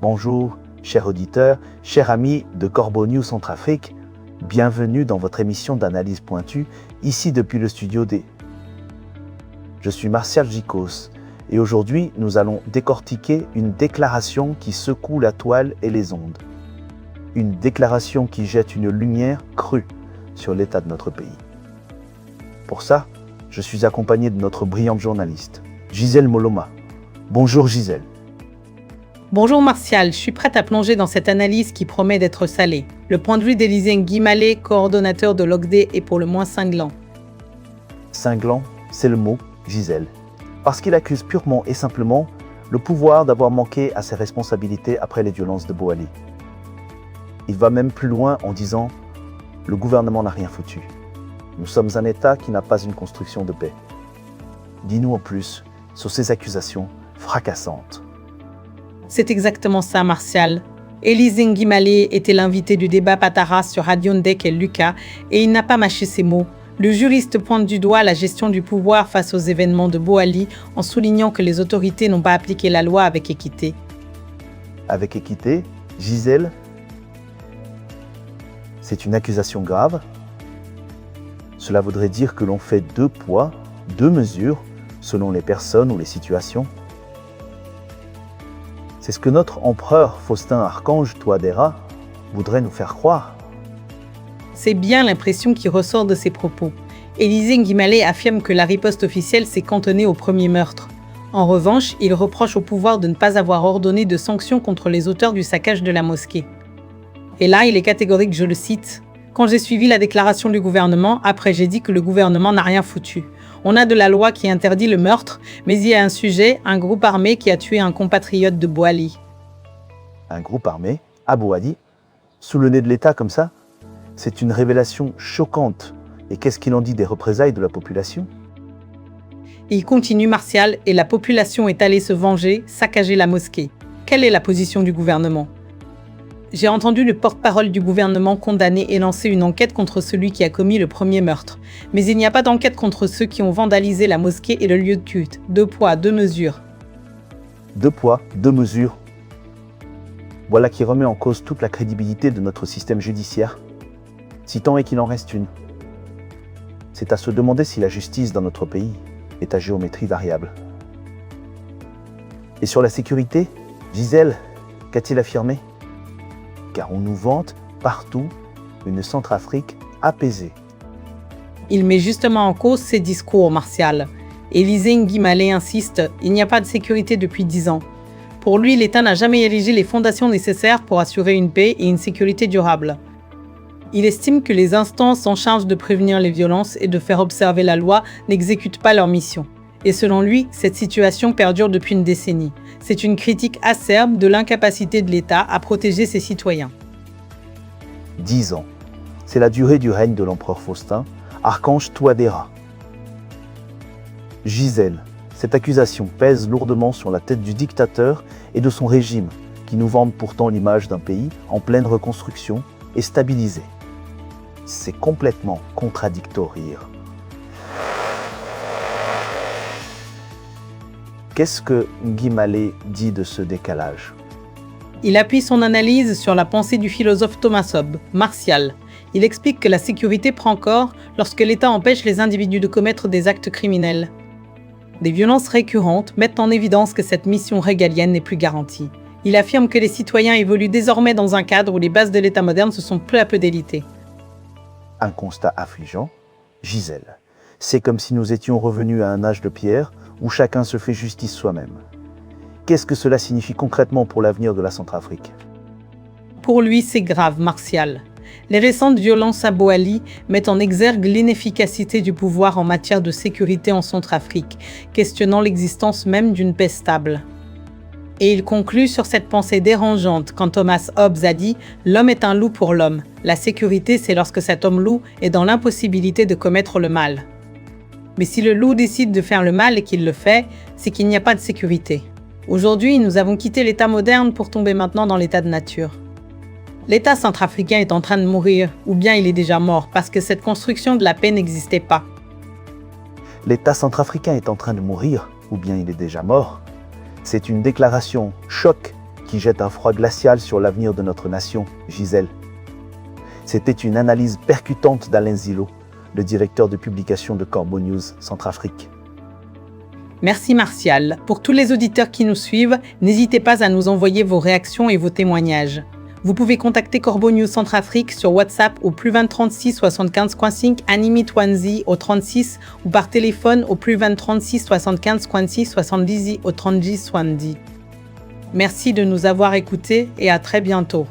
Bonjour, chers auditeurs, chers amis de Corbeau News Centrafrique, bienvenue dans votre émission d'analyse pointue, ici depuis le studio D. Je suis Martial Gicos et aujourd'hui nous allons décortiquer une déclaration qui secoue la toile et les ondes. Une déclaration qui jette une lumière crue sur l'état de notre pays. Pour ça, je suis accompagné de notre brillante journaliste, Gisèle Moloma. Bonjour Gisèle. Bonjour Martial, je suis prête à plonger dans cette analyse qui promet d'être salée. Le point de vue d'Élisée Nguimale, coordonnateur de l'OCDE, est pour le moins cinglant. Cinglant, c'est le mot, Gisèle. Parce qu'il accuse purement et simplement le pouvoir d'avoir manqué à ses responsabilités après les violences de Boali. Il va même plus loin en disant « Le gouvernement n'a rien foutu. Nous sommes un État qui n'a pas une construction de paix. » Dis-nous en plus sur ces accusations fracassantes. C'est exactement ça, Martial. Élisée Nguimale était l'invité du débat Patara sur Radio Ndek et Lucas, et il n'a pas mâché ses mots. Le juriste pointe du doigt la gestion du pouvoir face aux événements de Boali en soulignant que les autorités n'ont pas appliqué la loi avec équité. Avec équité, Gisèle, c'est une accusation grave. Cela voudrait dire que l'on fait 2 poids, 2 mesures selon les personnes ou les situations. C'est ce que notre empereur Faustin Archange Touadéra voudrait nous faire croire. C'est bien l'impression qui ressort de ses propos. Élisée Nguimale affirme que la riposte officielle s'est cantonnée au premier meurtre. En revanche, il reproche au pouvoir de ne pas avoir ordonné de sanctions contre les auteurs du saccage de la mosquée. Et là, il est catégorique, je le cite. « Quand j'ai suivi la déclaration du gouvernement, après j'ai dit que le gouvernement n'a rien foutu. On a de la loi qui interdit le meurtre, mais il y a un sujet, un groupe armé qui a tué un compatriote de Boali. » Un groupe armé, à Boali, sous le nez de l'État comme ça, c'est une révélation choquante. Et qu'est-ce qu'il en dit des représailles de la population ? Et il continue, Martial, et la population est allée se venger, saccager la mosquée. Quelle est la position du gouvernement ? J'ai entendu le porte-parole du gouvernement condamner et lancer une enquête contre celui qui a commis le premier meurtre. Mais il n'y a pas d'enquête contre ceux qui ont vandalisé la mosquée et le lieu de culte. 2 poids, 2 mesures. 2 poids, 2 mesures. Voilà qui remet en cause toute la crédibilité de notre système judiciaire. Si tant est qu'il en reste une. C'est à se demander si la justice dans notre pays est à géométrie variable. Et sur la sécurité, Gisèle, qu'a-t-il affirmé ? Car on nous vante partout une Centrafrique apaisée. Il met justement en cause ses discours, Martial. Élisée Nguimale insiste, il n'y a pas de sécurité depuis 10 ans. Pour lui, l'État n'a jamais érigé les fondations nécessaires pour assurer une paix et une sécurité durable. Il estime que les instances en charge de prévenir les violences et de faire observer la loi n'exécutent pas leur mission. Et selon lui, cette situation perdure depuis une décennie. C'est une critique acerbe de l'incapacité de l'État à protéger ses citoyens. 10 ans, c'est la durée du règne de l'empereur Faustin, Archange Touadéra. Gisèle, cette accusation pèse lourdement sur la tête du dictateur et de son régime, qui nous vendent pourtant l'image d'un pays en pleine reconstruction et stabilisé. C'est complètement contradictoire. Qu'est-ce que Nguimale dit de ce décalage ? Il appuie son analyse sur la pensée du philosophe Thomas Hobbes, Martial. Il explique que la sécurité prend corps lorsque l'État empêche les individus de commettre des actes criminels. Des violences récurrentes mettent en évidence que cette mission régalienne n'est plus garantie. Il affirme que les citoyens évoluent désormais dans un cadre où les bases de l'État moderne se sont peu à peu délitées. Un constat affligeant, Gisèle. C'est comme si nous étions revenus à un âge de pierre où chacun se fait justice soi-même. Qu'est-ce que cela signifie concrètement pour l'avenir de la Centrafrique ? Pour lui, c'est grave, Martial. Les récentes violences à Boali mettent en exergue l'inefficacité du pouvoir en matière de sécurité en Centrafrique, questionnant l'existence même d'une paix stable. Et il conclut sur cette pensée dérangeante quand Thomas Hobbes a dit « L'homme est un loup pour l'homme. La sécurité, c'est lorsque cet homme loup est dans l'impossibilité de commettre le mal. » Mais si le loup décide de faire le mal et qu'il le fait, c'est qu'il n'y a pas de sécurité. Aujourd'hui, nous avons quitté l'État moderne pour tomber maintenant dans l'État de nature. L'État centrafricain est en train de mourir, ou bien il est déjà mort, parce que cette construction de la paix n'existait pas. L'État centrafricain est en train de mourir, ou bien il est déjà mort. C'est une déclaration choc qui jette un froid glacial sur l'avenir de notre nation, Gisèle. C'était une analyse percutante d'Alain Zilo, le directeur de publication de Corbeau News Centrafrique. Merci Martial. Pour tous les auditeurs qui nous suivent, n'hésitez pas à nous envoyer vos réactions et vos témoignages. Vous pouvez contacter Corbeau News Centrafrique sur WhatsApp au +20 36 75 55 Animit Wanzi au 36 ou par téléphone au +20 36 75 56 70 au 30 70. Merci de nous avoir écoutés et à très bientôt.